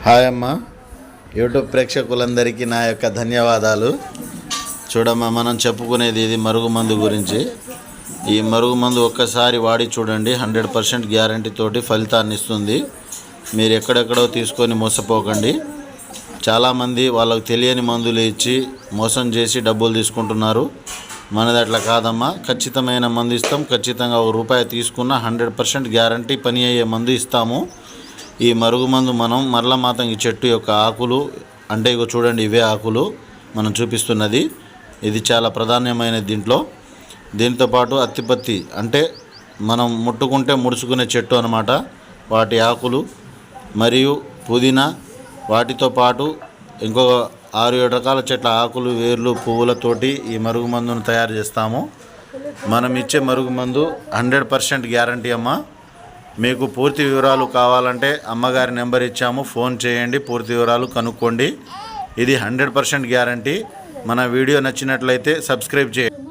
Hi అమ్మ, YouTube ప్రేక్షకులందరికీ నా యొక్క ధన్యవాదాలు. చూడమ్మా, మనం చెప్పుకునేది ఇది మరుగుమందు గురించి. ఈ మరుగుమందు ఒక్కసారి వాడి చూడండి, 100% గ్యారంటీ తోటి ఫలితాన్ని ఇస్తుంది. మీరు ఎక్కడెక్కడో తీసుకొని మోసపోకండి. చాలామంది వాళ్ళకు తెలియని మందులు ఇచ్చి మోసం చేసి డబ్బులు తీసుకుంటున్నారు. మనది అట్లా కాదమ్మా, ఖచ్చితమైన మందు ఇస్తాం. ఖచ్చితంగా ₹1 తీసుకున్న 100% గ్యారంటీ పని అయ్యే మందు ఇస్తాము. ఈ మరుగుమందు మనం మరలమాతంగి చెట్టు యొక్క ఆకులు, అంటే ఇగో చూడండి, ఇవే ఆకులు మనం చూపిస్తున్నది. ఇది చాలా ప్రాధాన్యమైనది దీంతో పాటు అత్తిపత్తి, అంటే మనం ముట్టుకుంటే ముడుచుకునే చెట్టు అన్నమాట. వాటి ఆకులు మరియు పుదీనా, వాటితో పాటు ఇంకొక 6-7 రకాల చెట్ల ఆకులు, వేర్లు, పువ్వులతోటి ఈ మరుగుమందును తయారు చేస్తాము. మనం ఇచ్చే మరుగుమందు 100% గ్యారంటీ అమ్మ. మీకు పూర్తి వివరాలు కావాలంటే అమ్మగారి నెంబర్ ఇచ్చాము, ఫోన్ చేయండి, పూర్తి వివరాలు కనుక్కోండి. ఇది 100% గ్యారంటీ. మన వీడియో నచ్చినట్లయితే సబ్స్క్రైబ్ చేయండి.